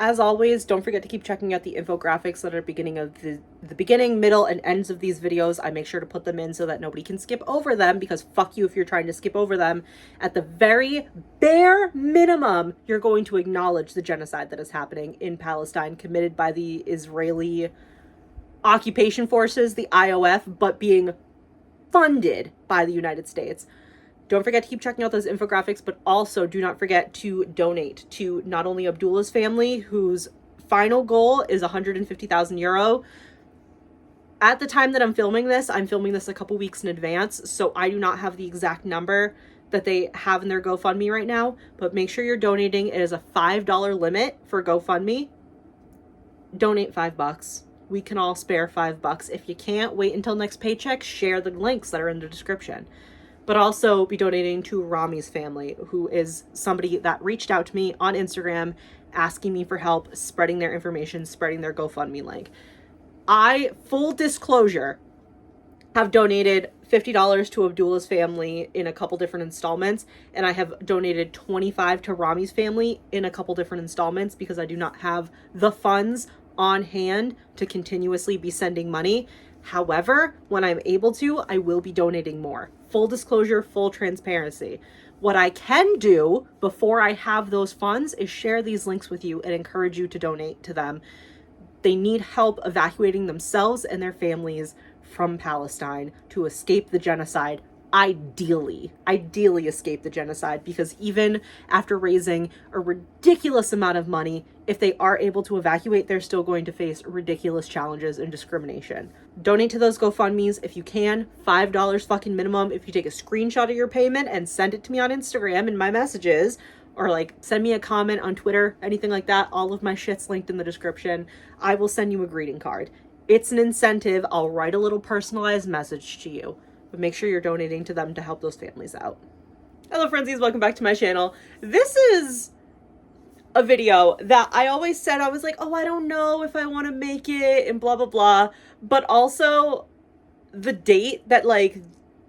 As always, don't forget to keep checking out the infographics that are beginning of the beginning, middle, and ends of these videos. I make sure to put them in so that nobody can skip over them, because fuck you if you're trying to skip over them. At the very bare minimum, you're going to acknowledge the genocide that is happening in Palestine, committed by the Israeli occupation forces, the IOF, but being funded by the United States. Don't forget to keep checking out those infographics, but also do not forget to donate to not only Abdullah's family, whose final goal is 150,000 euro. At the time that I'm filming this a couple weeks in advance, so I do not have the exact number that they have in their GoFundMe right now, but make sure you're donating. It is a $5 limit for GoFundMe. Donate $5. We can all spare $5. If you can't, wait until next paycheck, share the links that are in the description. But also be donating to Rami's family, who is somebody that reached out to me on Instagram asking me for help spreading their information, spreading their GoFundMe link. I, full disclosure, have donated $50 to Abdullah's family in a couple different installments, and I have donated $25 to Rami's family in a couple different installments because I do not have the funds on hand to continuously be sending money. However, when I'm able to, I will be donating more. Full disclosure, full transparency. What I can do before I have those funds is share these links with you and encourage you to donate to them. They need help evacuating themselves and their families from Palestine to escape the genocide. Ideally escape the genocide, because even after raising a ridiculous amount of money, if they are able to evacuate, they're still going to face ridiculous challenges and discrimination. Donate to those GoFundMes if you can. $5 fucking minimum. If you take a screenshot of your payment and send it to me on Instagram in my messages, or like send me a comment on Twitter, anything like that, all of my shit's linked in the description. I will send you a greeting card. It's an incentive. I'll write a little personalized message to you. But make sure you're donating to them to help those families out. Hello, Friendzies. Welcome back to my channel. This is a video that I always said I was like, oh, I don't know if I want to make it and blah, blah, blah. But also the date that like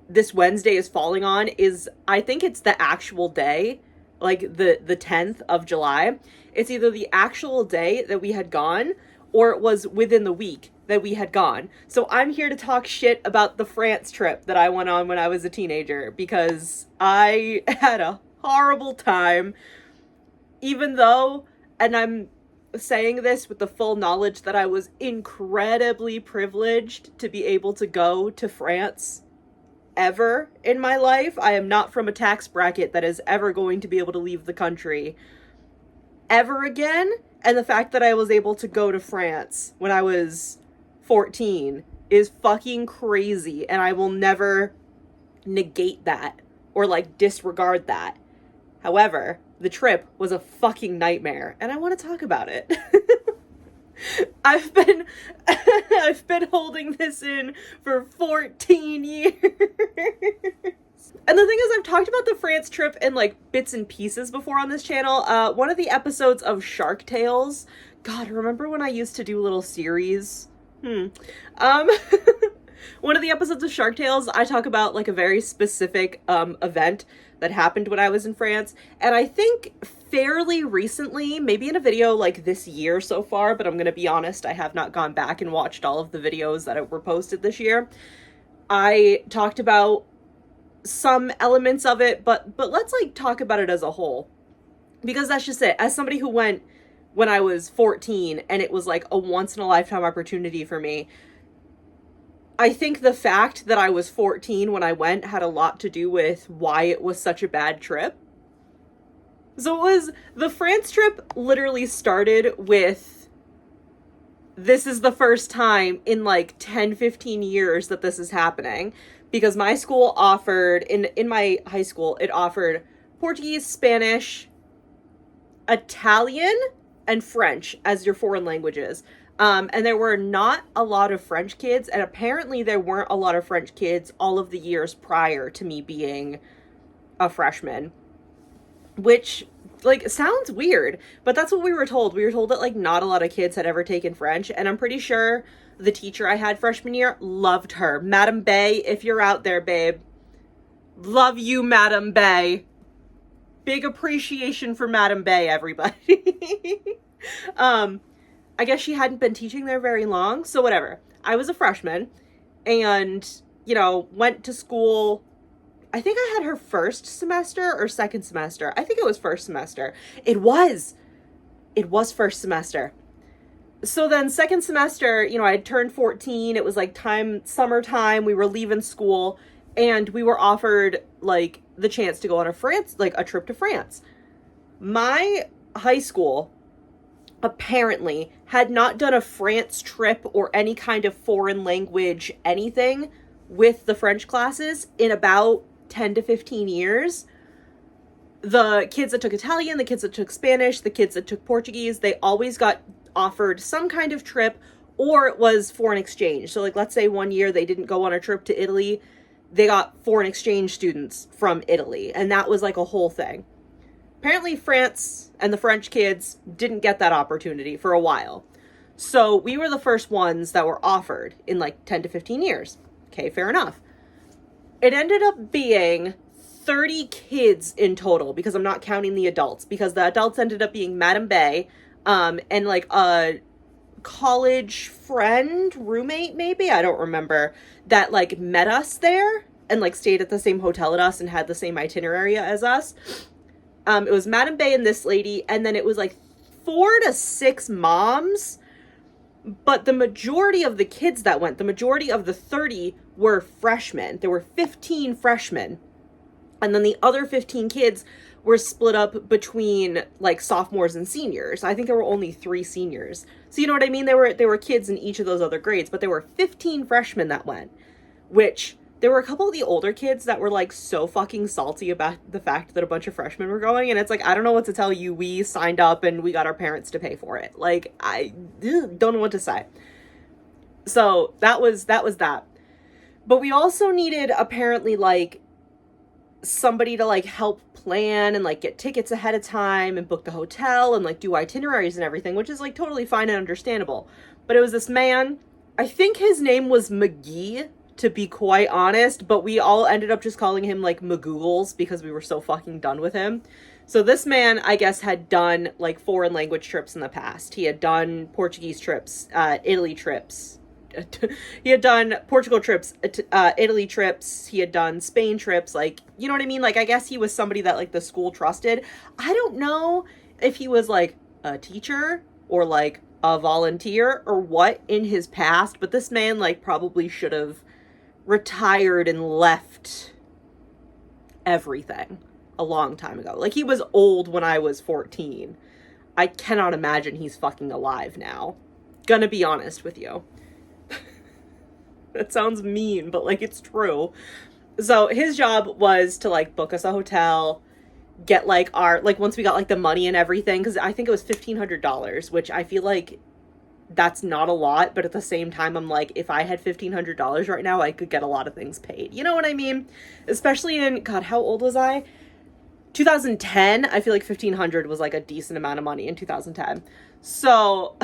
this Wednesday is falling on is, I think it's the actual day, like the 10th of July. It's either the actual day that we had gone or it was within the week that we had gone. So I'm here to talk shit about the France trip that I went on when I was a teenager, because I had a horrible time, even though, and I'm saying this with the full knowledge that I was incredibly privileged to be able to go to France ever in my life. I am not from a tax bracket that is ever going to be able to leave the country ever again. And the fact that I was able to go to France when I was 14 is fucking crazy, and I will never negate that or like disregard that. However, the trip was a fucking nightmare, and I want to talk about it. I've been holding this in for 14 years. And the thing is, I've talked about the France trip in like bits and pieces before on this channel. One of the episodes of Shark Tales. God, remember when I used to do little series? One of the episodes of Shark Tales, I talk about like a very specific event that happened when I was in France. And I think fairly recently, maybe in a video like this year so far, but I'm going to be honest, I have not gone back and watched all of the videos that were posted this year. I talked about some elements of it, but let's like talk about it as a whole, because that's just it. As somebody who went when I was 14 and it was like a once in a lifetime opportunity for me, I think the fact that I was 14 when I went had a lot to do with why it was such a bad trip. So it was, the France trip literally started with, this is the first time in like 10-15 years that this is happening. Because my school offered, in my high school, it offered Portuguese, Spanish, Italian, and French as your foreign languages. And there were not a lot of French kids, and apparently there weren't a lot of French kids all of the years prior to me being a freshman. Which, like, sounds weird, but that's what we were told. We were told that, like, not a lot of kids had ever taken French, and I'm pretty sure the teacher I had freshman year, loved her. Madam Bay, if you're out there, babe. Love you, Madam Bay. Big appreciation for Madam Bay, everybody. I guess she hadn't been teaching there very long, so whatever. I was a freshman and, you know, went to school. I think I had her first semester or second semester. I think it was first semester. It was first semester. So then second semester, you know, I had turned 14. It was like summertime. We were leaving school and we were offered like the chance to go on a trip to France. My high school apparently had not done a France trip or any kind of foreign language anything with the French classes in about 10 to 15 years. The kids that took Italian, the kids that took Spanish, the kids that took Portuguese, they always got offered some kind of trip, or it was foreign exchange. So like, let's say one year they didn't go on a trip to Italy, they got foreign exchange students from Italy, and that was like a whole thing. Apparently France and the French kids didn't get that opportunity for a while. So we were the first ones that were offered in like 10 to 15 years. Okay, fair enough. It ended up being 30 kids in total, because I'm not counting the adults, because the adults ended up being Madame Bay, and like a college friend, roommate maybe, I don't remember, that like met us there and like stayed at the same hotel as us and had the same itinerary as us. It was Madame Bay and this lady, and then it was like 4 to 6 moms, but the majority of the kids that went, the majority of the 30 were freshmen. There were 15 freshmen, and then the other 15 kids were split up between like sophomores and seniors. I think there were only 3 seniors. So you know what I mean? There were kids in each of those other grades, but there were 15 freshmen that went, which there were a couple of the older kids that were like so fucking salty about the fact that a bunch of freshmen were going. And it's like, I don't know what to tell you. We signed up and we got our parents to pay for it. Like, I don't know what to say. So that was that. But we also needed apparently like somebody to like help plan and like get tickets ahead of time and book the hotel and like do itineraries and everything, which is like totally fine and understandable. But it was this man, I think his name was McGee, to be quite honest, but we all ended up just calling him like McGoogles because we were so fucking done with him. So this man, I guess, had done like foreign language trips in the past. He had done Portuguese trips, Italy trips. He had done Portugal trips, Italy trips. He had done Spain trips. Like, you know what I mean? Like, I guess he was somebody that like the school trusted. I don't know if he was like a teacher or like a volunteer or what in his past, but this man like probably should have retired and left everything a long time ago. Like, he was old when I was 14. I cannot imagine he's fucking alive now. Gonna be honest with you. That sounds mean, but like, it's true. So his job was to like book us a hotel, get like our, like once we got like the money and everything, because I think it was $1,500, which I feel like that's not a lot, but at the same time, I'm like, if I had $1,500 right now, I could get a lot of things paid. You know what I mean? Especially in, God, how old was I? 2010. I feel like 1,500 was like a decent amount of money in 2010. So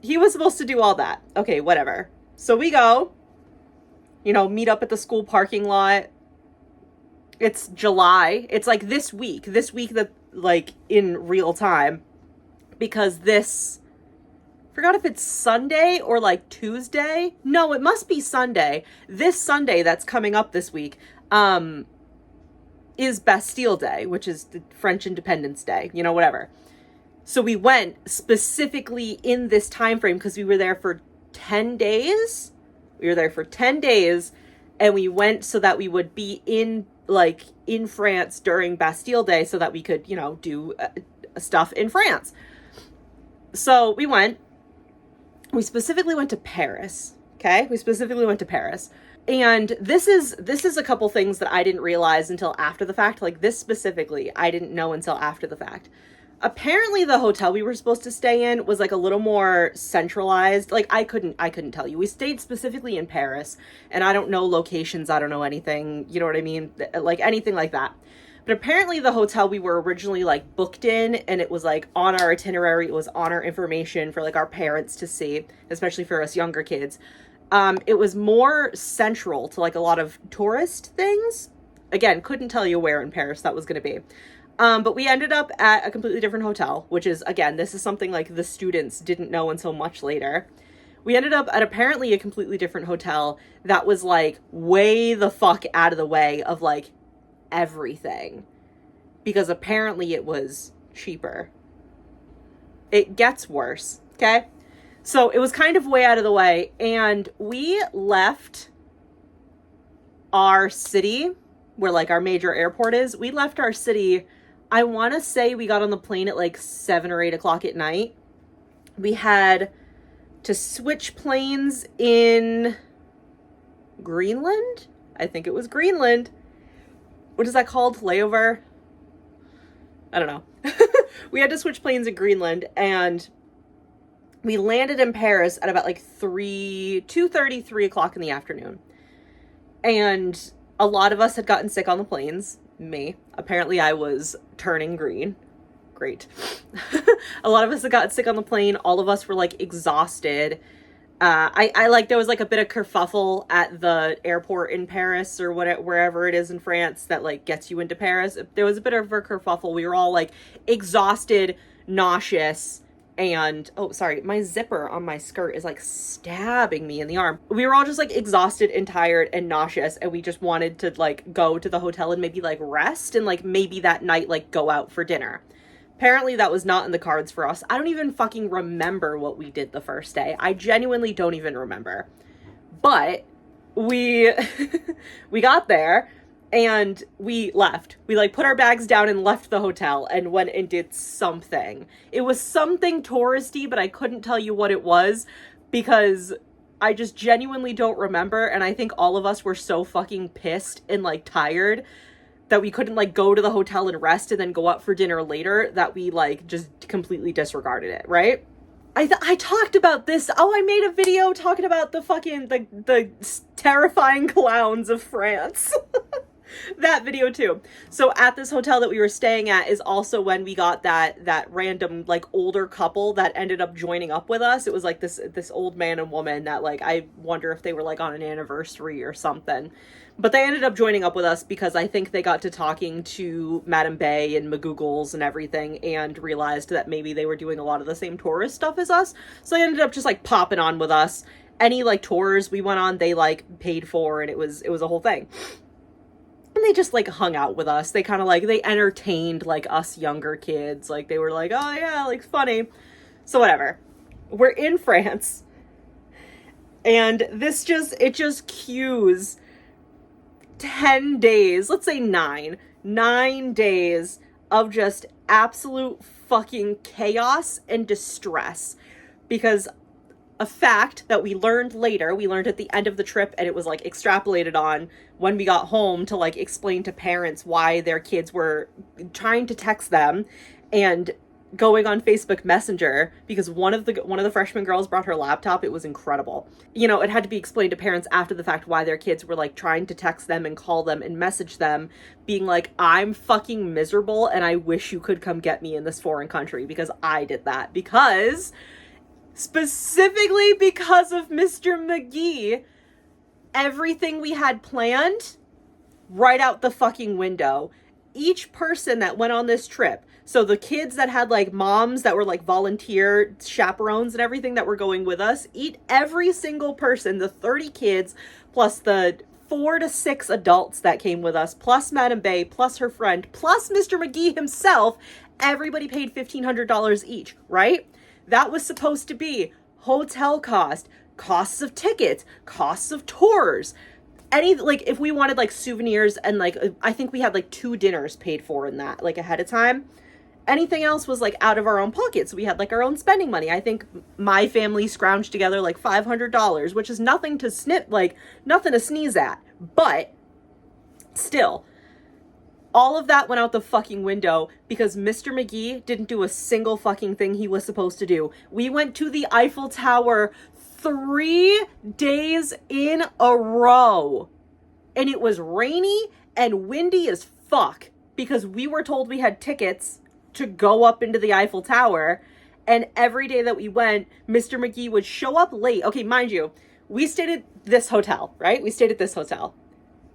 he was supposed to do all that. Okay, whatever. So we go, you know, meet up at the school parking lot. It's July. It's like this week that like in real time, because forgot if it's Sunday or like Tuesday. No, it must be Sunday. This Sunday that's coming up this week, is Bastille Day, which is the French Independence Day, you know, whatever. So we went specifically in this time frame because we were there for 10 days. We were there for 10 days, and we went so that we would be in France during Bastille Day so that we could, you know, do stuff in France. So we specifically went to Paris. Okay. We specifically went to Paris. And this is a couple things that I didn't realize until after the fact. Like, this specifically, I didn't know until after the fact. Apparently the hotel we were supposed to stay in was like a little more centralized. Like, I couldn't tell you. We stayed specifically in Paris, and I don't know locations. I don't know anything, you know what I mean? Like, anything like that. But apparently the hotel we were originally like booked in, and it was like on our itinerary, it was on our information for like our parents to see, especially for us younger kids. It was more central to like a lot of tourist things. Again, couldn't tell you where in Paris that was going to be. But we ended up at a completely different hotel, which is, again, this is something like the students didn't know until much later. We ended up at apparently a completely different hotel that was like way the fuck out of the way of like everything, because apparently it was cheaper. It gets worse, okay? So it was kind of way out of the way, and we left our city where like our major airport is. We left our city, I want to say we got on the plane at like 7 or 8 o'clock at night. We had to switch planes in Greenland. I think it was Greenland. What is that called? Layover? I don't know. We had to switch planes in Greenland, and we landed in Paris at about like 2:30, 3 o'clock in the afternoon. And a lot of us had gotten sick on the planes. Me. Apparently I was turning green. Great. A lot of us had gotten sick on the plane. All of us were like exhausted. I like, there was like a bit of kerfuffle at the airport in Paris or wherever it is in France that like gets you into Paris. There was a bit of a kerfuffle. We were all like exhausted, nauseous, and oh, sorry, my zipper on my skirt is like stabbing me in the arm. We were all just like exhausted and tired and nauseous, and we just wanted to like go to the hotel and maybe like rest and like maybe that night like go out for dinner. Apparently that was not in the cards for us. I don't even fucking remember what we did the first day. I genuinely don't even remember. But we we got there and we left. We like put our bags down and left the hotel and went and did something. It was something touristy, but I couldn't tell you what it was because I just genuinely don't remember. And I think all of us were so fucking pissed and like tired that we couldn't like go to the hotel and rest and then go out for dinner later, that we like just completely disregarded it, right? I talked about this. Oh, I made a video talking about the fucking the terrifying clowns of France. That video too. So at this hotel that we were staying at is also when we got that random like older couple that ended up joining up with us. It was like this old man and woman that like, I wonder if they were like on an anniversary or something. But they ended up joining up with us because I think they got to talking to Madame Bay and McGoogles and everything and realized that maybe they were doing a lot of the same tourist stuff as us. So they ended up just like popping on with us. Any like tours we went on, they like paid for, and it was a whole thing. And they just like hung out with us. They kind of like, they entertained like us younger kids. Like they were like, oh yeah, like funny. So whatever. We're in France. And it just cues 10 days, let's say 9 days of just absolute fucking chaos and distress. Because a fact that we learned later, we learned at the end of the trip, and it was like extrapolated on when we got home to like explain to parents why their kids were trying to text them and going on Facebook Messenger because one of the freshman girls brought her laptop. It was incredible. You know, it had to be explained to parents after the fact why their kids were like trying to text them and call them and message them, being like, I'm fucking miserable and I wish you could come get me in this foreign country, because I did that. Specifically because of Mr. McGee, everything we had planned, right out the fucking window. Each person that went on this trip, so the kids that had like moms that were like volunteer chaperones and everything that were going with us, every single person, the 30 kids, plus the 4 to 6 adults that came with us, plus Madame Bay, plus her friend, plus Mr. McGee himself, everybody paid $1,500 each, right? That was supposed to be hotel costs of tickets, costs of tours, like if we wanted like souvenirs, and like I think we had like 2 dinners paid for in that, like ahead of time. Anything else was like out of our own pockets. We had like our own spending money. I think my family scrounged together like $500, which is nothing to nothing to sneeze at. But still, all of that went out the fucking window because Mr. McGee didn't do a single fucking thing he was supposed to do. We went to the Eiffel Tower 3 days in a row. And it was rainy and windy as fuck because we were told we had tickets to go up into the Eiffel Tower. And every day that we went, Mr. McGee would show up late. Okay, mind you, we stayed at this hotel, right? We stayed at this hotel.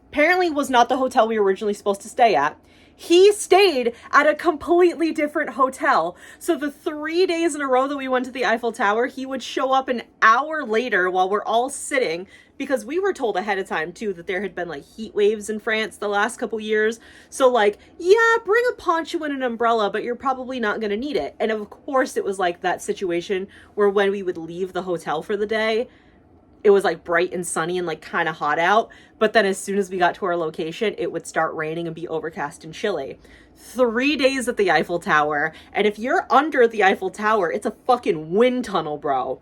Apparently was not the hotel we were originally supposed to stay at. He stayed at a completely different hotel. So the 3 days in a row that we went to the Eiffel Tower, he would show up an hour later while we're all sitting, because we were told ahead of time too that there had been like heat waves in France the last couple years. So like, yeah, bring a poncho and an umbrella, but you're probably not going to need it. And of course it was like that situation where when we would leave the hotel for the day, it was like bright and sunny and like kind of hot out. But then as soon as we got to our location, it would start raining and be overcast and chilly. 3 days at the Eiffel Tower. And if you're under the Eiffel Tower, it's a fucking wind tunnel, bro.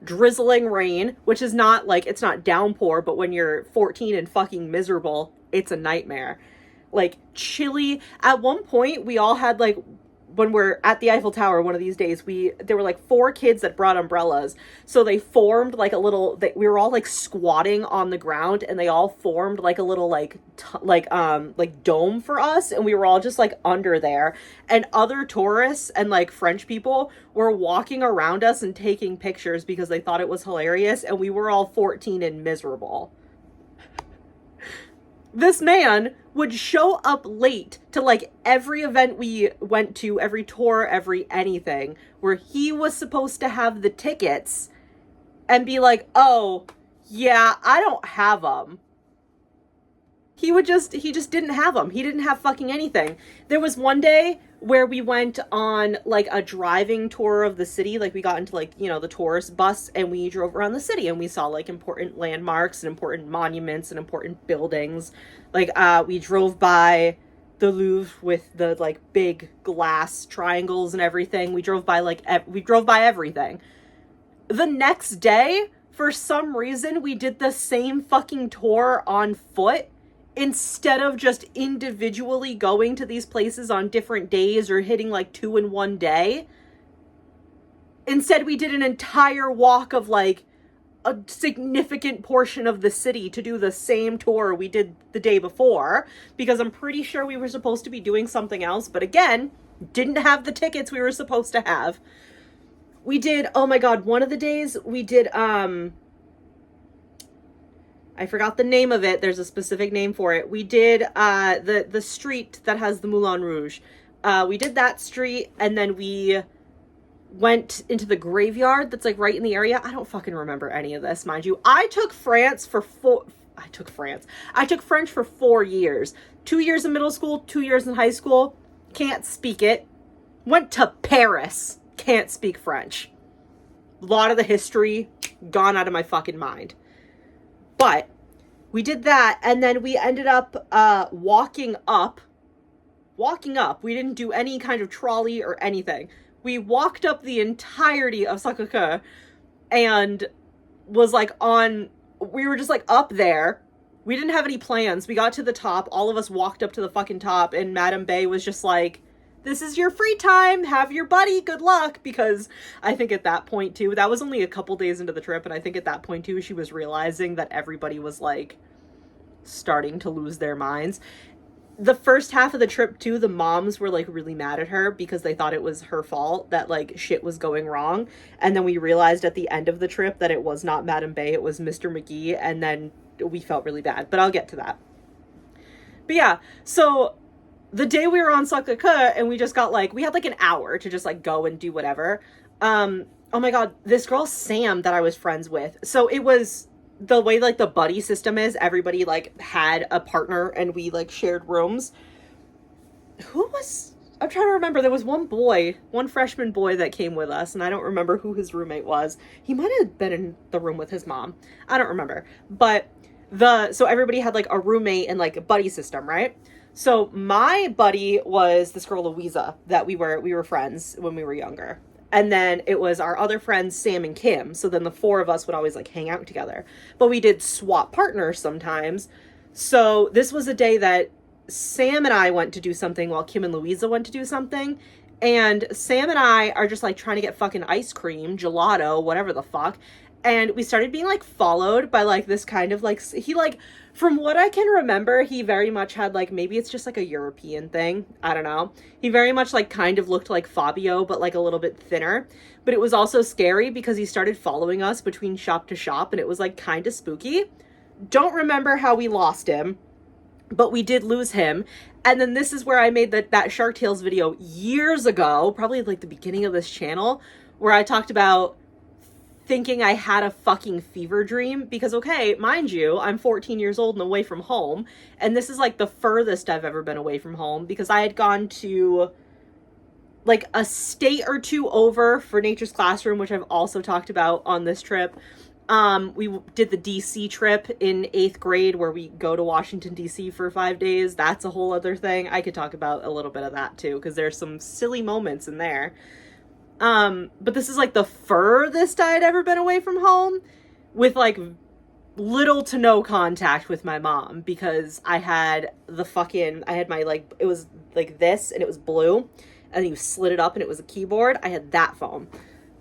Drizzling rain, which is not like, it's not downpour, but when you're 14 and fucking miserable, it's a nightmare. Like chilly. At one point, we all had like, when we're at the Eiffel Tower one of these days, there were like 4 kids that brought umbrellas. So they formed like a little, we were all like squatting on the ground, and they all formed like a little like dome for us. And we were all just like under there. And other tourists and like French people were walking around us and taking pictures because they thought it was hilarious. And we were all 14 and miserable. This man would show up late to like every event we went to, every tour, every anything, where he was supposed to have the tickets, and be like, oh, yeah, I don't have them. He just didn't have them. He didn't have fucking anything. There was one day where we went on like a driving tour of the city. Like we got into like, you know, the tourist bus, and we drove around the city, and we saw like important landmarks and important monuments and important buildings. Like we drove by the Louvre with the like big glass triangles and everything. We drove by everything. The next day, for some reason, we did the same fucking tour on foot, instead of just individually going to these places on different days or hitting like 2 in one day. Instead, we did an entire walk of like a significant portion of the city to do the same tour we did the day before, because I'm pretty sure we were supposed to be doing something else, but again, didn't have the tickets we were supposed to have. We did, oh my god, one of the days we did, I forgot the name of it. There's a specific name for it. We did the street that has the Moulin Rouge. We did that street, and then we went into the graveyard that's like right in the area. I don't fucking remember any of this, mind you. I took French for 4 years. 2 years in middle school, 2 years in high school. Can't speak it. Went to Paris. Can't speak French. A lot of the history gone out of my fucking mind. But we did that, and then we ended up walking up. We didn't do any kind of trolley or anything. We walked up the entirety of Sacré-Cœur, and was like we were just like up there. We didn't have any plans. We got to the top. All of us walked up to the fucking top, and Madame Bay was just like, this is your free time. Have your buddy. Good luck. Because I think at that point too, that was only a couple days into the trip, and I think at that point too, she was realizing that everybody was like starting to lose their minds. The first half of the trip too, the moms were like really mad at her because they thought it was her fault that like shit was going wrong. And then we realized at the end of the trip that it was not Madame Bay, it was Mr. McGee. And then we felt really bad, but I'll get to that. But yeah, so the day we were on Sacré-Cœur, and we just got like, we had like an hour to just like go and do whatever. Oh my god, this girl Sam that I was friends with. So it was the way like the buddy system is, everybody like had a partner, and we like shared rooms. I'm trying to remember. There was one freshman boy that came with us, and I don't remember who his roommate was. He might have been in the room with his mom. I don't remember. But so everybody had like a roommate and like a buddy system, right? So my buddy was this girl Louisa that we were friends when we were younger. And then it was our other friends, Sam and Kim. So then the 4 of us would always like hang out together. But we did swap partners sometimes. So this was a day that Sam and I went to do something while Kim and Louisa went to do something. And Sam and I are just like trying to get fucking ice cream, gelato, whatever the fuck. And we started being like followed by like this kind of like, he like, from what I can remember, he very much had like, maybe it's just like a European thing. I don't know. He very much like kind of looked like Fabio, but like a little bit thinner. But it was also scary because he started following us between shop to shop, and it was like kind of spooky. Don't remember how we lost him. but we did lose him. And then this is where I made that Shark Tales video years ago, probably like the beginning of this channel, where I talked about thinking I had a fucking fever dream. Because, okay, mind you, I'm 14 years old and away from home, and this is like the furthest I've ever been away from home, because I had gone to like a state or two over for Nature's Classroom, which I've also talked about on this trip. We did the DC trip in 8th grade, where we go to Washington, DC for 5 days. That's a whole other thing. I could talk about a little bit of that too, because there's some silly moments in there. But this is like the furthest I'd ever been away from home, with like little to no contact with my mom, because I had my, like, it was like this, and it was blue, and you slid it up and it was a keyboard. I had that phone.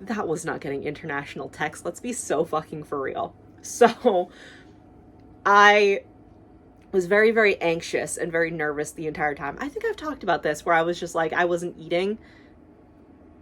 That was not getting international text. Let's be so fucking for real. So I was very, very anxious and very nervous the entire time. I think I've talked about this, where I was just like, I wasn't eating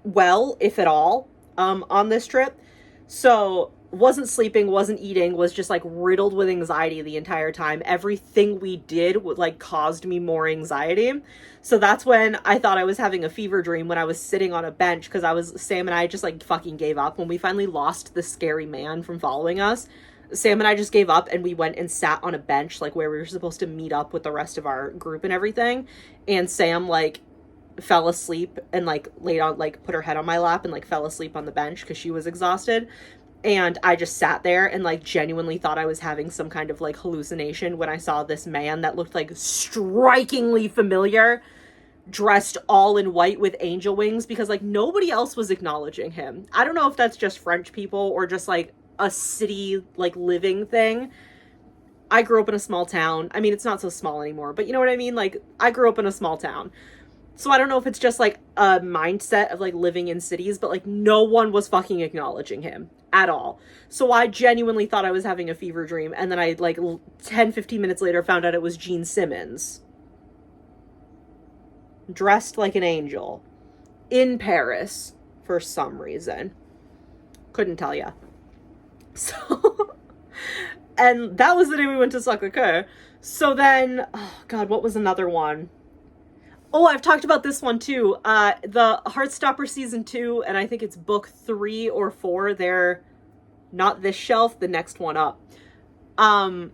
well, if at all, on this trip. So wasn't sleeping, wasn't eating, was just like riddled with anxiety the entire time. Everything we did would like caused me more anxiety. So that's when I thought I was having a fever dream, when I was sitting on a bench, because Sam and I just like fucking gave up. When we finally lost the scary man from following us, Sam and I just gave up, and we went and sat on a bench, like where we were supposed to meet up with the rest of our group and everything. And Sam like fell asleep and like laid on, like put her head on my lap and like fell asleep on the bench because she was exhausted. And I just sat there and like genuinely thought I was having some kind of like hallucination when I saw this man that looked like strikingly familiar, dressed all in white with angel wings, because like nobody else was acknowledging him. I don't know if that's just French people or just like a city like living thing. I grew up in a small town. I mean, it's not so small anymore, but you know what I mean? Like, I grew up in a small town. So I don't know if it's just like a mindset of like living in cities, but like no one was fucking acknowledging him at all. So I genuinely thought I was having a fever dream. And then I like 10-15 minutes later found out it was Gene Simmons, dressed like an angel, in Paris for some reason. Couldn't tell ya. So, and that was the day we went to Sacré-Cœur. So then, oh God, what was another one? Oh, I've talked about this one too. The Heartstopper season 2, and I think it's book 3 or 4. They're not this shelf, the next one up. When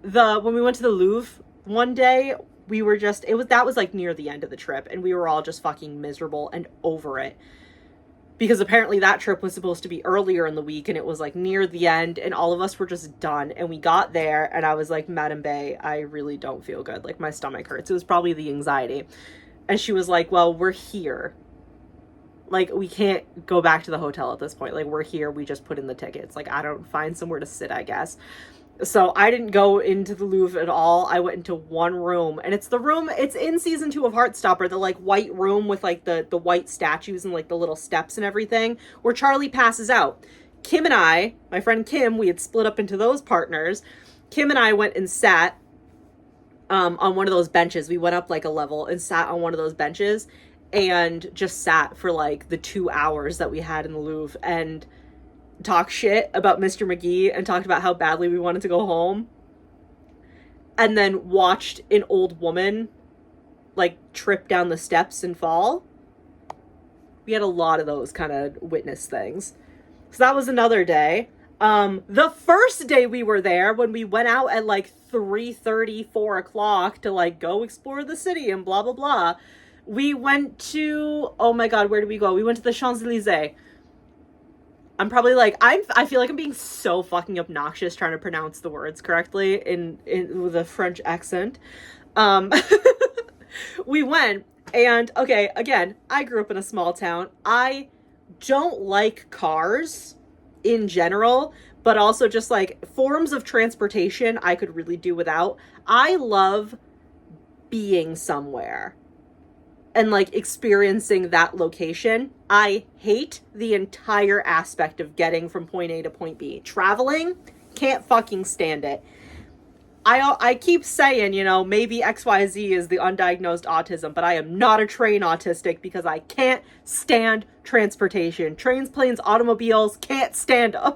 we went to the Louvre one day, that was like near the end of the trip, and we were all just fucking miserable and over it. Because apparently that trip was supposed to be earlier in the week, and it was like near the end, and all of us were just done. And we got there, and I was like, Madame Bay, I really don't feel good. Like, my stomach hurts. It was probably the anxiety. And she was like, well, we're here. Like, we can't go back to the hotel at this point. Like, we're here. We just put in the tickets. Like, I don't find somewhere to sit, I guess. So I didn't go into the Louvre at all. I went into one room, and it's in season 2 of Heartstopper, the like white room with like the white statues and like the little steps and everything, where Charlie passes out. Kim and I, my friend Kim, we had split up into those partners. Kim and I went and sat on one of those benches. We went up like a level and sat on one of those benches and just sat for like the 2 hours that we had in the Louvre and talk shit about Mr. McGee and talked about how badly we wanted to go home, and then watched an old woman like trip down the steps and fall. We had a lot of those kind of witness things. So that was another day. The first day we were there, when we went out at like 3:30, 4 o'clock to like go explore the city and blah, blah, blah, we went to, oh my God, where did we go? We went to the Champs-Elysees. I'm probably like, I feel like I'm being so fucking obnoxious trying to pronounce the words correctly with a French accent. We went, and okay, again, I grew up in a small town. I don't like cars in general, but also just like forms of transportation I could really do without. I love being somewhere and like experiencing that location. I hate the entire aspect of getting from point A to point B. Traveling, can't fucking stand it. I keep saying, you know, maybe XYZ is the undiagnosed autism, but I am not a train autistic because I can't stand transportation. Trains, planes, automobiles, can't stand them.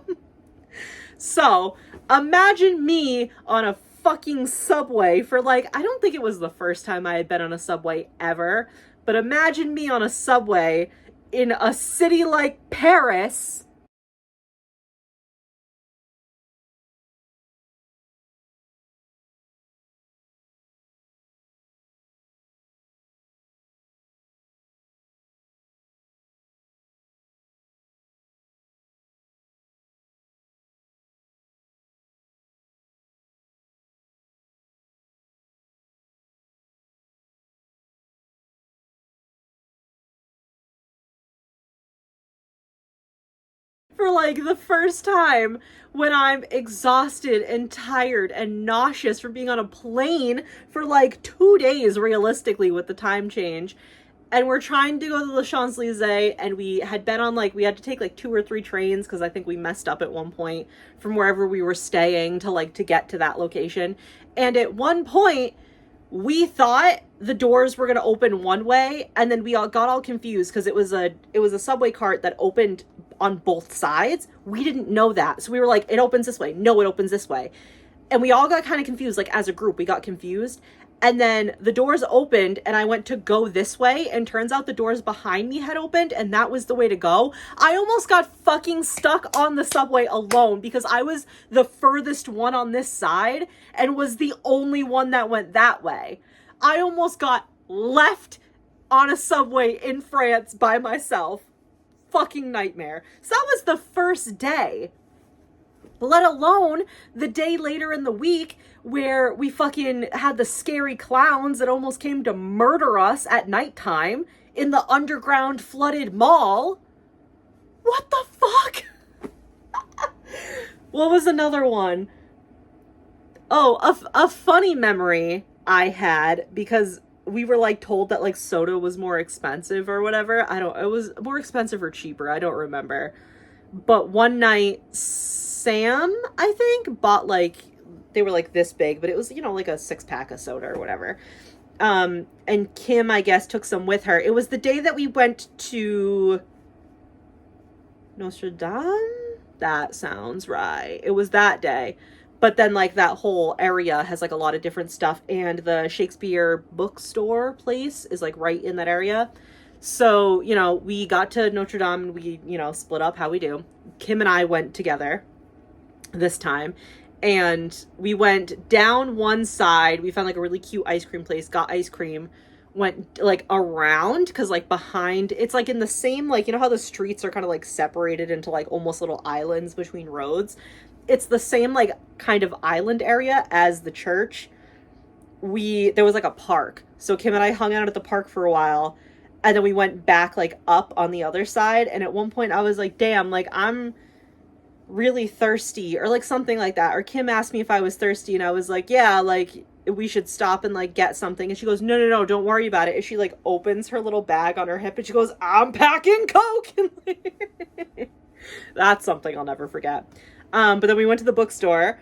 So imagine me on a fucking subway for like, I don't think it was the first time I had been on a subway ever, but imagine me on a subway in a city like Paris. For like the first time when I'm exhausted and tired and nauseous from being on a plane for like 2 days, realistically, with the time change. And we're trying to go to the Champs-Elysees, and we had been on like, we had to take like 2 or 3 trains because I think we messed up at one point from wherever we were staying to like to get to that location. And at one point, we thought the doors were going to open one way, and then we all got all confused because it was a subway cart that opened on both sides. We didn't know that, so we were like, it opens this way, no, it opens this way, and we all got kind of confused. Like as a group we got confused, and then the doors opened and I went to go this way, and turns out the doors behind me had opened and that was the way to go. I almost got fucking stuck on the subway alone because I was the furthest one on this side and was the only one that went that way. I almost got left on a subway in France by myself. Fucking nightmare. So that was the first day. Let alone the day later in the week where we fucking had the scary clowns that almost came to murder us at nighttime in the underground flooded mall. What the fuck? What was another one? Oh, a funny memory I had, because we were like told that like soda was more expensive or whatever. It was more expensive or cheaper. I don't remember. But one night, Sam, I think, bought like, they were like this big, but it was, like a 6-pack of soda or whatever. And Kim, I guess, took some with her. It was the day that we went to Notre Dame? That sounds right. It was that day. But then like that whole area has like a lot of different stuff, and the Shakespeare bookstore place is like right in that area. So, we got to Notre Dame and we, split up how we do. Kim and I went together this time, and we went down one side. We found like a really cute ice cream place, got ice cream, went like around, because like behind, it's like in the same, like, how the streets are kind of like separated into like almost little islands between roads. It's the same like kind of island area as the church. There was like a park. So Kim and I hung out at the park for a while, and then we went back like up on the other side. And at one point I was like, damn, like I'm really thirsty, or like something like that. Or Kim asked me if I was thirsty, and I was like, yeah, like we should stop and like get something. And she goes, no, don't worry about it. And she like opens her little bag on her hip and she goes, I'm packing Coke. And that's something I'll never forget. But then we went to the bookstore,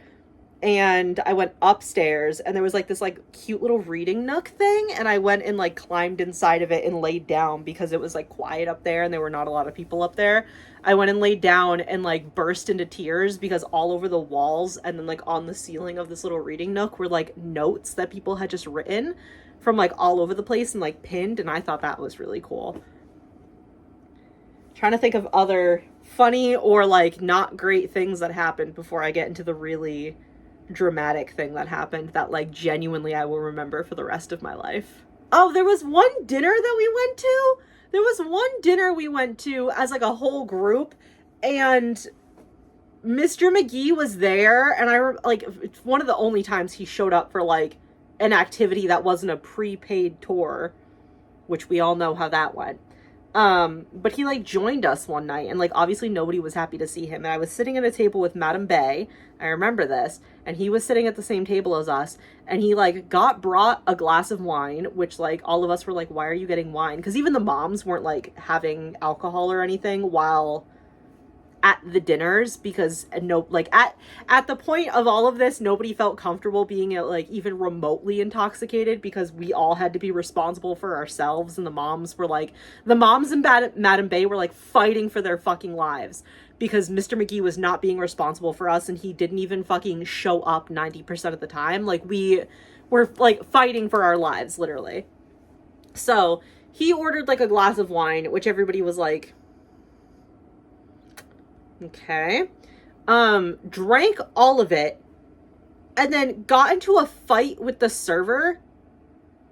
and I went upstairs, and there was like this like cute little reading nook thing, and I went and like climbed inside of it and laid down because it was like quiet up there and there were not a lot of people up there. I went and laid down and like burst into tears because all over the walls and then like on the ceiling of this little reading nook were like notes that people had just written from like all over the place and like pinned, and I thought that was really cool. Trying to think of other funny or like not great things that happened before I get into the really dramatic thing that happened that like genuinely I will remember for the rest of my life. Oh, there was one dinner that we went to. There was one dinner we went to as like a whole group, and Mr. McGee was there, and it's one of the only times he showed up for like an activity that wasn't a prepaid tour, which we all know how that went. But he like joined us one night, and like obviously nobody was happy to see him. And I was sitting at a table with Madame Bay. I remember this. And he was sitting at the same table as us, and he like brought a glass of wine, which like all of us were like, why are you getting wine? Because even the moms weren't like having alcohol or anything while at the dinners, because no, like at the point of all of this, nobody felt comfortable being like even remotely intoxicated, because we all had to be responsible for ourselves. And the moms and Madame Bay were like fighting for their fucking lives because Mr. McGee was not being responsible for us, and he didn't even fucking show up 90% of the time. Like, we were like fighting for our lives, literally. So he ordered like a glass of wine, which everybody was like, okay. Drank all of it, and then got into a fight with the server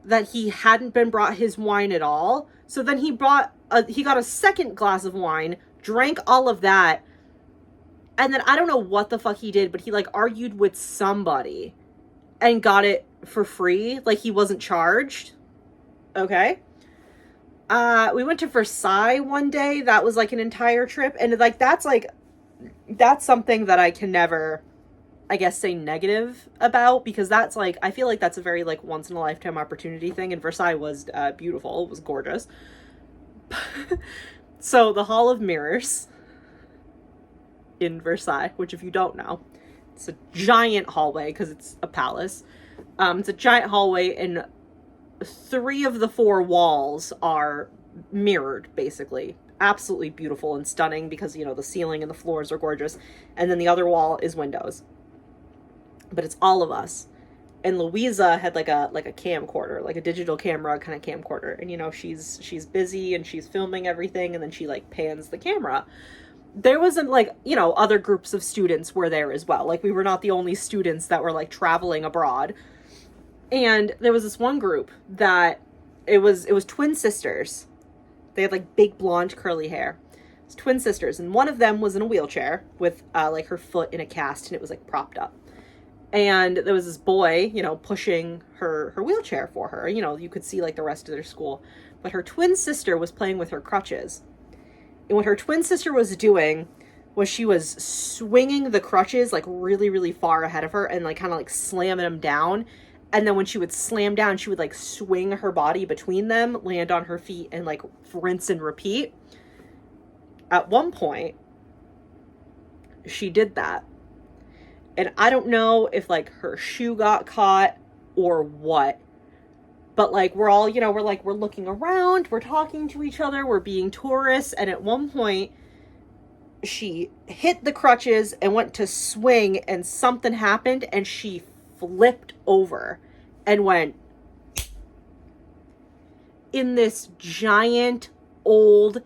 that he hadn't been brought his wine at all. So then he got a second glass of wine, drank all of that, and then I don't know what the fuck he did, but he like argued with somebody and got it for free. Like, he wasn't charged. Okay. We went to Versailles one day. That was like an entire trip. And like, that's something that I can never, I guess, say negative about, because that's like, I feel like that's a very like once in a lifetime opportunity thing. And Versailles was beautiful. It was gorgeous. So the Hall of Mirrors in Versailles, which if you don't know, it's a giant hallway because it's a palace. It's a giant hallway, and 3 of the 4 walls are mirrored, basically. Absolutely beautiful and stunning because, you know, the ceiling and the floors are gorgeous. And then the other wall is windows. But it's all of us. And Louisa had like a camcorder, like a digital camera kind of camcorder. And, you know, she's busy and she's filming everything, and then she like pans the camera. There wasn't like, you know, other groups of students were there as well. Like, we were not the only students that were like traveling abroad. And there was this one group that it was twin sisters. They had like big blonde curly hair. It's twin sisters, and one of them was in a wheelchair with like her foot in a cast, and it was like propped up. And there was this boy, you know, pushing her wheelchair for her. You know, you could see like the rest of their school. But her twin sister was playing with her crutches. And what her twin sister was doing was she was swinging the crutches like really, really far ahead of her and like kind of like slamming them down. And then when she would slam down, she would like swing her body between them, land on her feet, and like rinse and repeat. At one point, she did that. And I don't know if like her shoe got caught or what, but like we're all, you know, we're looking around, we're talking to each other, we're being tourists. And at one point she hit the crutches and went to swing, and something happened, and she flipped over and went in this giant old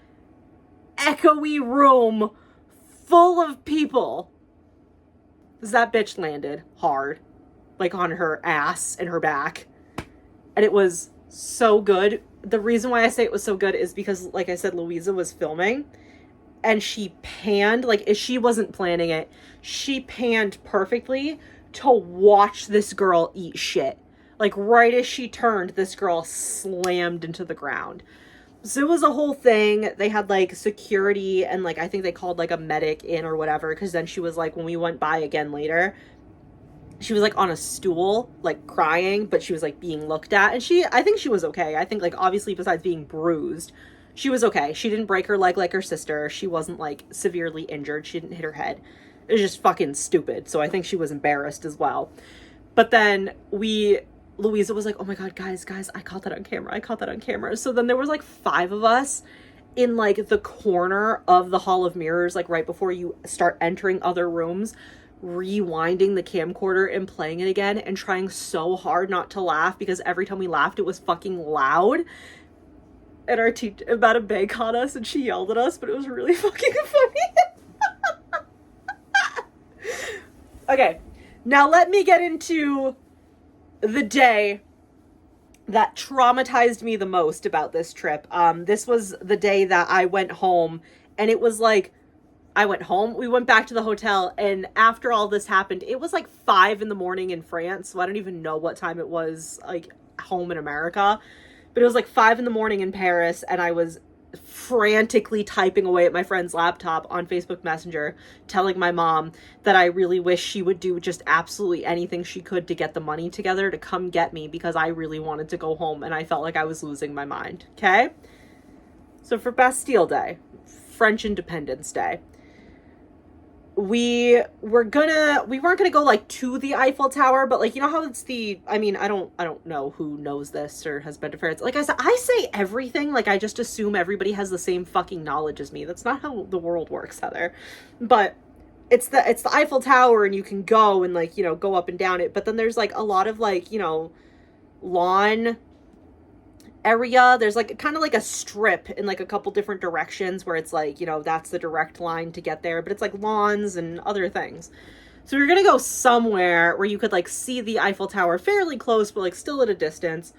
echoey room full of people. That bitch landed hard, like on her ass and her back. And it was so good. The reason why I say it was so good is because, like I said, Louisa was filming, and she panned, like she wasn't planning it. She panned perfectly to watch this girl eat shit. Like right as she turned, this girl slammed into the ground. So it was a whole thing. They had like security, and like I think they called like a medic in or whatever, because then she was like, when we went by again later, she was like on a stool like crying, but she was like being looked at, and I think she was okay. I think like obviously besides being bruised, she was okay. She didn't break her leg like her sister. She wasn't like severely injured. She didn't hit her head. It was just fucking stupid. So I think she was embarrassed as well. But then Louisa was like, oh my God, guys, I caught that on camera. So then there was like 5 of us in like the corner of the Hall of Mirrors, like right before you start entering other rooms, rewinding the camcorder and playing it again and trying so hard not to laugh, because every time we laughed, it was fucking loud. And our teacher, Madam Bay, caught us and she yelled at us, but it was really fucking funny. Okay, now let me get into the day that traumatized me the most about this trip. This was the day that I went home, and it was like, I went home, we went back to the hotel, and after all this happened, it was like 5 a.m. in France, so I don't even know what time it was like home in America, but it was like 5 a.m. in Paris, and I was frantically typing away at my friend's laptop on Facebook Messenger, telling my mom that I really wish she would do just absolutely anything she could to get the money together to come get me, because I really wanted to go home and I felt like I was losing my mind. Okay? So for Bastille Day, French Independence Day, we weren't gonna go like to the Eiffel Tower, but like, you know how it's I mean, I don't know who knows this or has been to France. Like I said, I say everything like I just assume everybody has the same fucking knowledge as me. That's not how the world works, Heather. But it's the Eiffel Tower, and you can go and like, you know, go up and down it, but then there's like a lot of like, you know, lawn area. There's like kind of like a strip in like a couple different directions where it's like, you know, that's the direct line to get there, but it's like lawns and other things. So we were gonna go somewhere where you could like see the Eiffel Tower fairly close, but like still at a distance,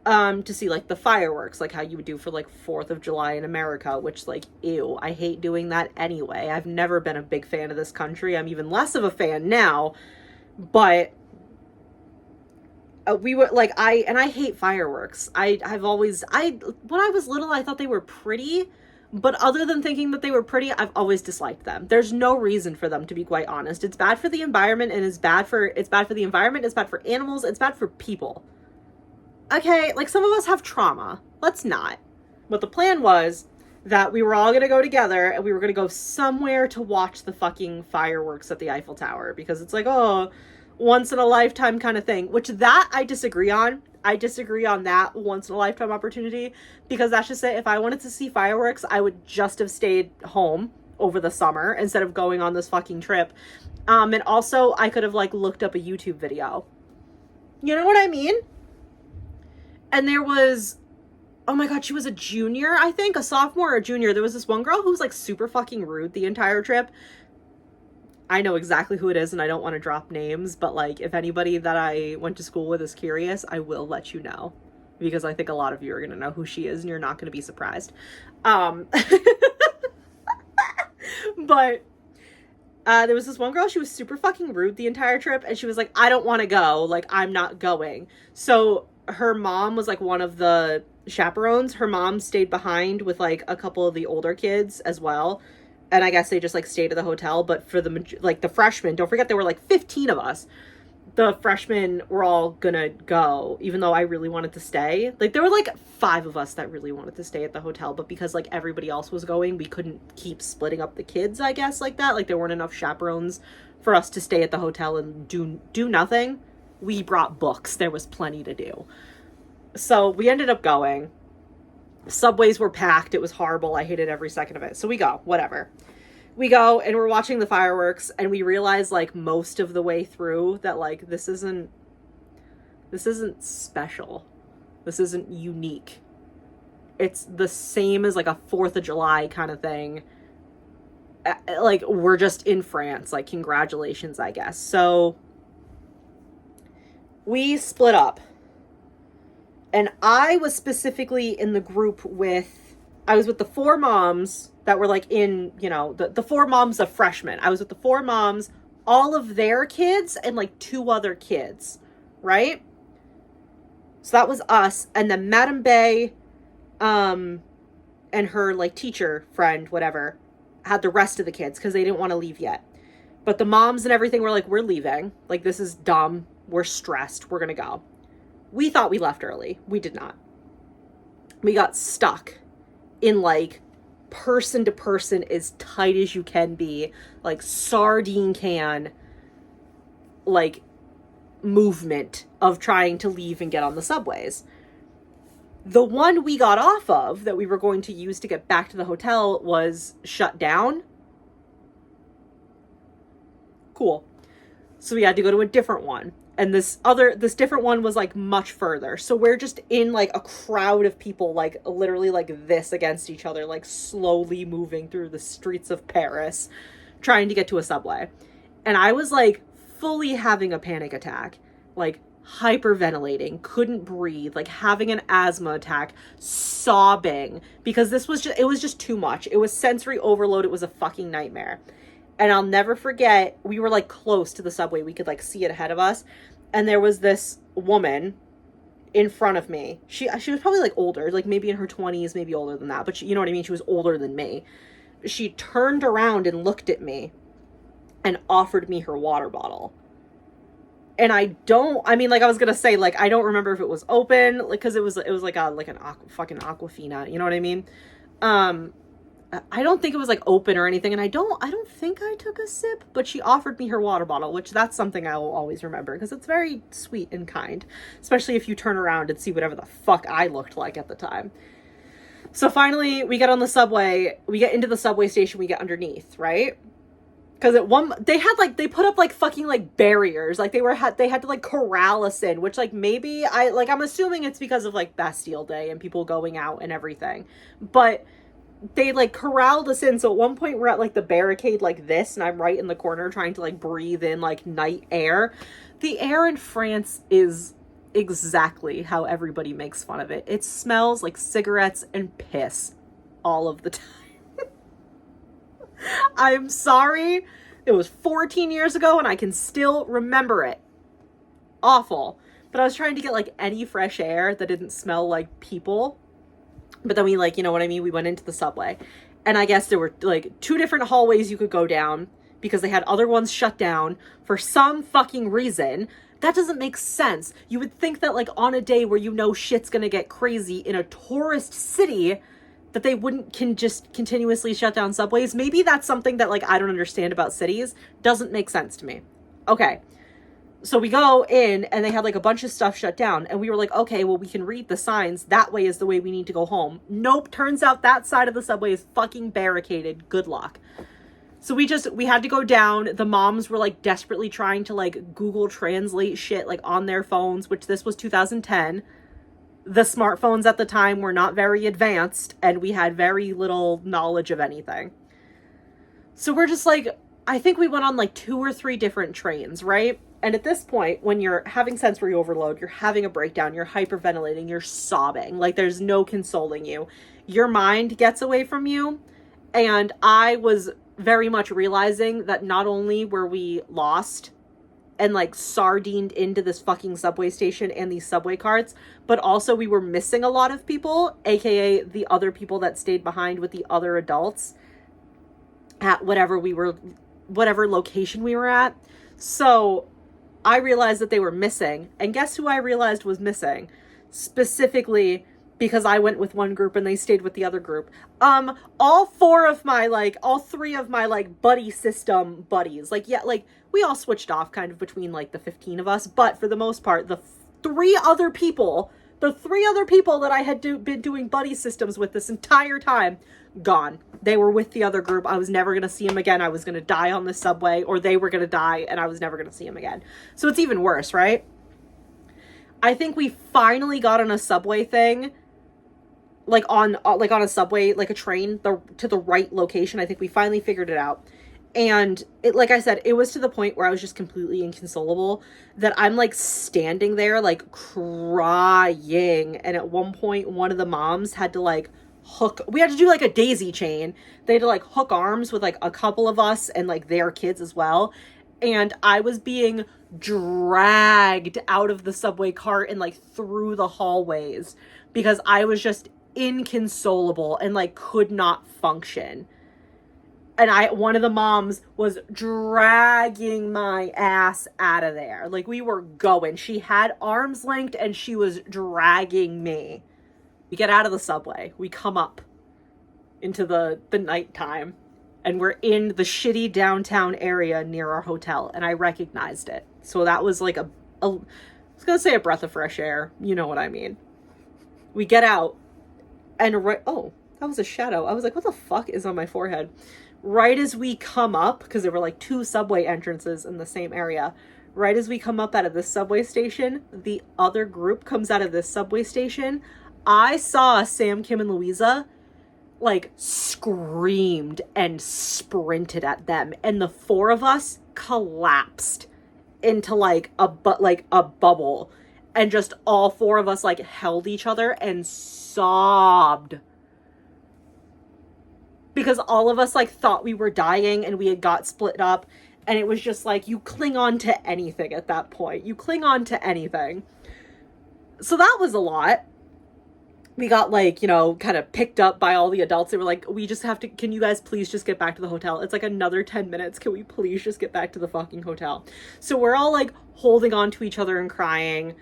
to see like the fireworks, like how you would do for like 4th of July in America, which like, ew, I hate doing that anyway. I've never been a big fan of this country. I'm even less of a fan now, but we were like, I hate fireworks. When I was little, I thought they were pretty, but other than thinking that they were pretty, I've always disliked them. There's no reason for them, to be quite honest. It's bad for the environment, and it's bad for the environment, it's bad for animals, it's bad for people. Okay, like some of us have trauma. Let's not. But the plan was that we were all going to go together and we were going to go somewhere to watch the fucking fireworks at the Eiffel Tower, because it's like, oh, once in a lifetime kind of thing, which that I disagree on. I disagree on that once in a lifetime opportunity, because that's just it. If I wanted to see fireworks, I would just have stayed home over the summer instead of going on this fucking trip. And also I could have like looked up a YouTube video. You know what I mean? And there was, oh my God, she was a junior, I think, a sophomore or a junior. There was this one girl who was like super fucking rude the entire trip. I know exactly who it is, and I don't want to drop names, but like if anybody that I went to school with is curious, I will let you know, because I think a lot of you are going to know who she is and you're not going to be surprised. But there was this one girl, she was super fucking rude the entire trip, and she was like, I don't want to go, like I'm not going. So her mom was like one of the chaperones. Her mom stayed behind with like a couple of the older kids as well, and I guess they just like stayed at the hotel. But for the freshmen, don't forget there were like 15 of us, the freshmen were all gonna go, even though I really wanted to stay. Like there were like 5 of us that really wanted to stay at the hotel, but because like everybody else was going, we couldn't keep splitting up the kids, I guess, like that. Like there weren't enough chaperones for us to stay at the hotel and do nothing. We brought books. There was plenty to do. So we ended up going. Subways were packed. It was horrible. I hated every second of it. So we go, whatever. We go and we're watching the fireworks, and we realize like most of the way through that like this isn't special. This isn't unique. It's the same as like a 4th of July kind of thing. Like we're just in France. Like congratulations, I guess. So we split up. And I was specifically in the group I was with the 4 moms that were like in, you know, the 4 moms of freshmen. I was with the 4 moms, all of their kids, and like 2 other kids, right? So that was us. And then Madame Bay, and her like teacher friend, whatever, had the rest of the kids because they didn't want to leave yet. But the moms and everything were like, we're leaving. Like, this is dumb. We're stressed. We're going to go. We thought we left early. We did not. We got stuck in like person to person as tight as you can be, like sardine can, like movement of trying to leave and get on the subways. The one we got off of that we were going to use to get back to the hotel was shut down. Cool. So we had to go to a different one. And this different one was like much further. So we're just in like a crowd of people, like literally like this against each other, like slowly moving through the streets of Paris, trying to get to a subway. And I was like fully having a panic attack, like hyperventilating, couldn't breathe, like having an asthma attack, sobbing, because it was just too much. It was sensory overload. It was a fucking nightmare. And I'll never forget, we were like close to the subway. We could like see it ahead of us. And there was this woman in front of me. She was probably like older, like maybe in her 20s, maybe older than that. But you know what I mean? She was older than me. She turned around and looked at me and offered me her water bottle. And I was going to say, like, I don't remember if it was open, like, cause it was like an fucking Aquafina. You know what I mean? I don't think it was like open or anything, and I don't think I took a sip, but she offered me her water bottle, which that's something I will always remember because it's very sweet and kind, especially if you turn around and see whatever the fuck I looked like at the time. So finally we get on the subway, we get into the subway station, we get underneath, right? Because they put up like fucking like barriers, like they had to like corral us in, which like maybe I'm assuming it's because of like Bastille Day and people going out and everything, but they like corralled us in. So at one point we're at like the barricade like this, and I'm right in the corner trying to like breathe in like night air. The air in France is exactly how everybody makes fun of it. It smells like cigarettes and piss all of the time. I'm sorry. It was 14 years ago and I can still remember it. Awful. But I was trying to get like any fresh air that didn't smell like people. But then we like, you know what I mean? We went into the subway. And I guess there were like 2 different hallways you could go down because they had other ones shut down for some fucking reason. That doesn't make sense. You would think that like on a day where you know shit's gonna get crazy in a tourist city, that they can just continuously shut down subways. Maybe that's something that like I don't understand about cities. Doesn't make sense to me. Okay. So we go in and they had like a bunch of stuff shut down, and we were like, okay, well, we can read the signs. That way is the way we need to go home. Nope. Turns out that side of the subway is fucking barricaded. Good luck. So we had to go down. The moms were like desperately trying to like Google Translate shit like on their phones, which this was 2010. The smartphones at the time were not very advanced, and we had very little knowledge of anything. So we're just like, I think we went on like 2 or 3 different trains, right? And at this point, when you're having sensory overload, you're having a breakdown, you're hyperventilating, you're sobbing, like there's no consoling you. Your mind gets away from you. And I was very much realizing that not only were we lost and like sardined into this fucking subway station and these subway carts, but also we were missing a lot of people, aka the other people that stayed behind with the other adults at whatever location we were at. So I realized that they were missing, and guess who I realized was missing? Specifically because I went with one group and they stayed with the other group. All 3 of my like buddy system buddies, like, yeah, like we all switched off kind of between like the 15 of us, but for the most part, the 3 other people that I had been doing buddy systems with this entire time, gone. They were with the other group. I was never going to see them again. I was going to die on the subway, or they were going to die and I was never going to see them again. So it's even worse, right? I think we finally got on a subway thing, like on a subway, like a train, to the right location. I think we finally figured it out. And it, like I said, it was to the point where I was just completely inconsolable, that I'm like standing there like crying. And at one point, one of the moms had to like we had to do like a daisy chain. They had to like hook arms with like a couple of us and like their kids as well. And I was being dragged out of the subway cart and like through the hallways because I was just inconsolable and like could not function. And one of the moms was dragging my ass out of there. Like we were going. She had arms linked and she was dragging me. We get out of the subway. We come up into the nighttime, and we're in the shitty downtown area near our hotel, and I recognized it. So that was like I was gonna say a breath of fresh air. You know what I mean. We get out, and oh, that was a shadow. I was like, what the fuck is on my forehead? Right as we come up, because there were like 2 subway entrances in the same area, right as we come up out of this subway station, the other group comes out of this subway station. I saw Sam, Kim, and Louisa like screamed and sprinted at them, and the 4 of us collapsed into like a bubble, and just all 4 of us like held each other and sobbed because all of us like thought we were dying and we had got split up. And it was just like, you cling on to anything at that point. You cling on to anything. So that was a lot. We got like, you know, kind of picked up by all the adults. They were like, we just have to, can you guys please just get back to the hotel? It's like another 10 minutes. Can we please just get back to the fucking hotel? So we're all like holding on to each other and crying.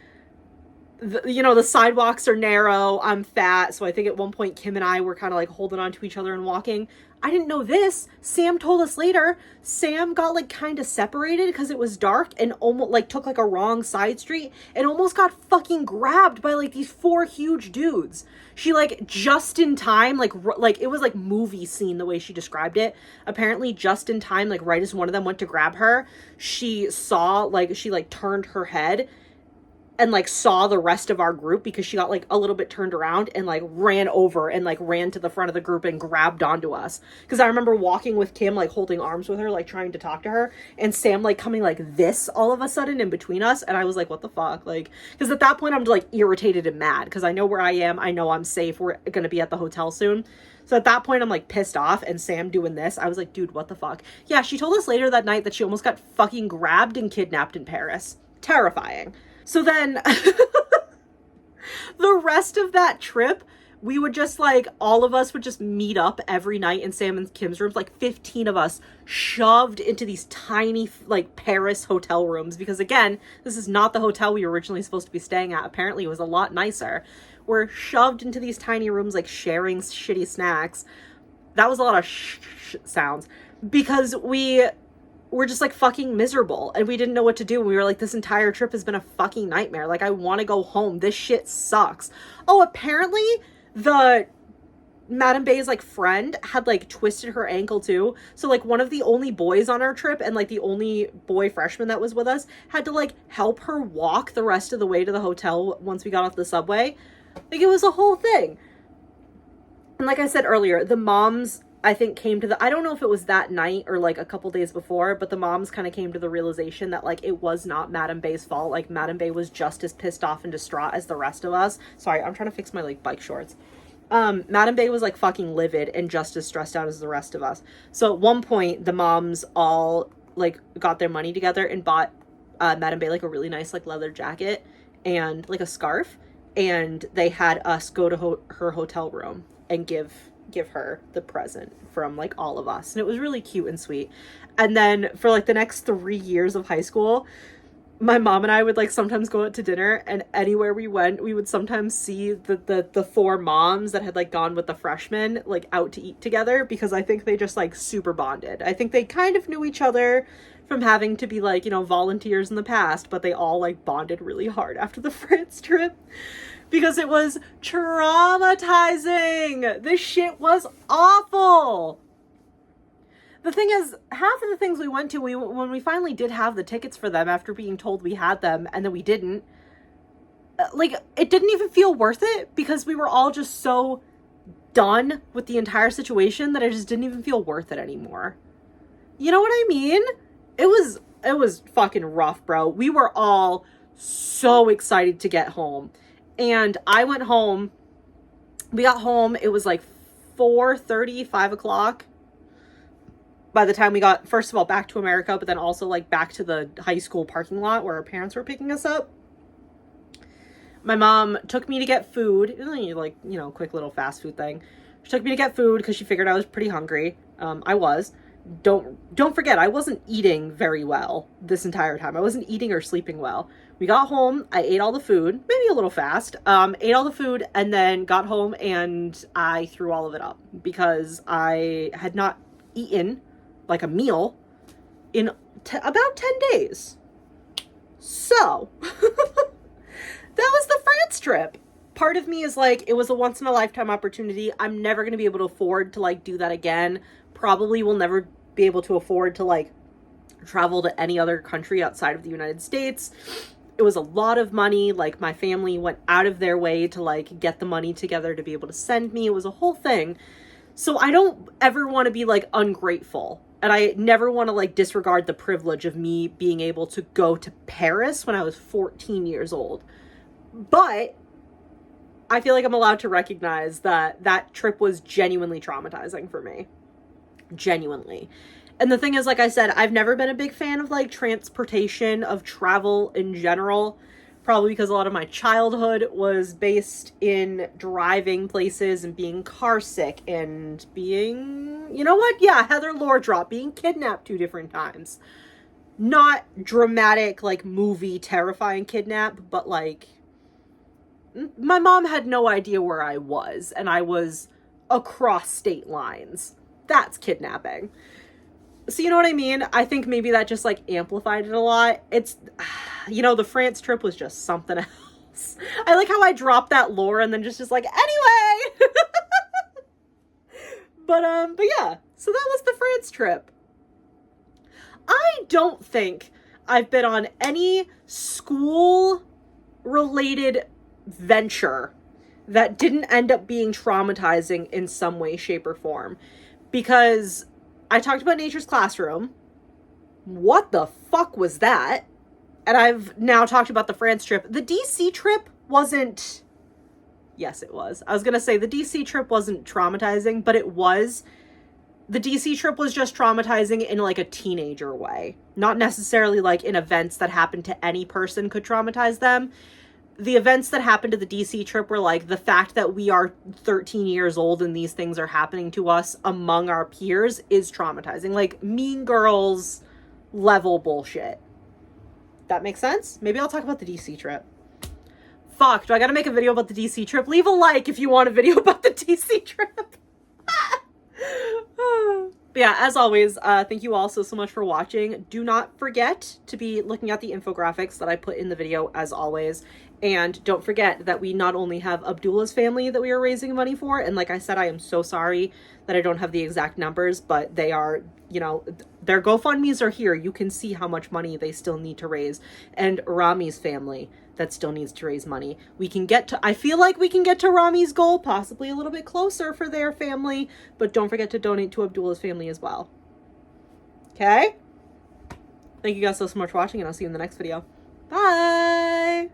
the sidewalks are narrow. I'm fat. So I think at one point, Kim and I were kind of like holding on to each other and walking. I didn't know this. Sam told us later. Sam got like kind of separated because it was dark and almost like took like a wrong side street and almost got fucking grabbed by like these 4 huge dudes. She like just in time, like it was like movie scene the way she described it. Apparently just in time, like right as one of them went to grab her, she saw like she like turned her head and like saw the rest of our group because she got like a little bit turned around and like ran over and like ran to the front of the group and grabbed onto us. Because I remember walking with Kim, like holding arms with her, like trying to talk to her, and Sam like coming like this all of a sudden in between us. And I was like, what the fuck? Like, because at that point I'm like irritated and mad because I know where I am. I know I'm safe. We're going to be at the hotel soon. So at that point I'm like pissed off, and Sam doing this, I was like, dude, what the fuck? Yeah, she told us later that night that she almost got fucking grabbed and kidnapped in Paris. Terrifying. So then the rest of that trip, we would just like, all of us would just meet up every night in Sam and Kim's rooms, like 15 of us shoved into these tiny like Paris hotel rooms. Because again, this is not the hotel we were originally supposed to be staying at. Apparently it was a lot nicer. We're shoved into these tiny rooms, like sharing shitty snacks. That was a lot of sounds because we're just like fucking miserable and we didn't know what to do. We were like, this entire trip has been a fucking nightmare. Like, I want to go home. This shit sucks. Oh, apparently the Madame Bay's like friend had like twisted her ankle too. So like one of the only boys on our trip and like the only boy freshman that was with us had to like help her walk the rest of the way to the hotel once we got off the subway. Like, it was a whole thing. And like I said earlier, the moms, I think, came to I don't know if it was that night or like a couple days before, but the moms kind of came to the realization that like it was not Madame Bay's fault. Like, Madame Bay was just as pissed off and distraught as the rest of us. Sorry, I'm trying to fix my like bike shorts. Madame Bay was like fucking livid and just as stressed out as the rest of us. So at one point, the moms all like got their money together and bought Madame Bay like a really nice like leather jacket and like a scarf, and they had us go to her hotel room and give her the present from like all of us. And it was really cute and sweet. And then for like the next 3 years of high school, my mom and I would like sometimes go out to dinner, and anywhere we went, we would sometimes see the 4 moms that had like gone with the freshmen like out to eat together, because I think they just like super bonded. I think they kind of knew each other from having to be like, volunteers in the past, but they all like bonded really hard after the France trip. Because it was traumatizing. This shit was awful. The thing is, half of the things we went to, when we finally did have the tickets for them after being told we had them and then we didn't, like, it didn't even feel worth it because we were all just so done with the entire situation that it just didn't even feel worth it anymore. You know what I mean? It was fucking rough, bro. We were all so excited to get home. And I went home, we got home, it was like 4:30, 5 o'clock. By the time we got, first of all, back to America, but then also like back to the high school parking lot where our parents were picking us up. My mom took me to get food. It was only like, quick little fast food thing. She took me to get food because she figured I was pretty hungry. I was. Don't forget, I wasn't eating very well this entire time. I wasn't eating or sleeping well. We got home, I ate all the food, maybe a little fast, ate all the food, and then got home and I threw all of it up because I had not eaten like a meal in about 10 days. So, that was the France trip. Part of me is like, it was a once in a lifetime opportunity. I'm never going to be able to afford to like do that again. Probably will never be able to afford to like travel to any other country outside of the United States. It was a lot of money. Like, my family went out of their way to like get the money together to be able to send me. It was a whole thing. So I don't ever want to be like ungrateful. And I never want to like disregard the privilege of me being able to go to Paris when I was 14 years old. But I feel like I'm allowed to recognize that that trip was genuinely traumatizing for me. Genuinely. And the thing is, like I said, I've never been a big fan of like transportation, of travel in general, probably because a lot of my childhood was based in driving places and being car sick and being, you know what? Yeah, Heather Lordrop, being kidnapped 2 different times. Not dramatic, like movie terrifying kidnap, but like my mom had no idea where I was, and I was across state lines. That's kidnapping. So you know what I mean? I think maybe that just like amplified it a lot. It's, you know, the France trip was just something else. I like how I dropped that lore and then just like, anyway. But yeah, so that was the France trip. I don't think I've been on any school related venture that didn't end up being traumatizing in some way, shape, or form. Because I talked about Nature's Classroom. What the fuck was that? And I've now talked about the France trip. The DC trip wasn't... Yes, it was. I was going to say the DC trip wasn't traumatizing, but it was. The DC trip was just traumatizing in like a teenager way. Not necessarily like in events that happened to any person could traumatize them. The events that happened to the DC trip were like the fact that we are 13 years old and these things are happening to us among our peers is traumatizing. Like Mean Girls level bullshit. That makes sense? Maybe I'll talk about the DC trip. Fuck, do I gotta make a video about the DC trip? Leave a like if you want a video about the DC trip. But yeah, as always, thank you all so much for watching. Do not forget to be looking at the infographics that I put in the video, as always. And don't forget that we not only have Abdullah's family that we are raising money for, and like I said, I am so sorry that I don't have the exact numbers, but they are, you know, their GoFundMes are here. You can see how much money they still need to raise. And Rami's family that still needs to raise money. We can get to, I feel like we can get to Rami's goal, possibly a little bit closer for their family, but don't forget to donate to Abdullah's family as well. Okay? Thank you guys so much for watching, and I'll see you in the next video. Bye!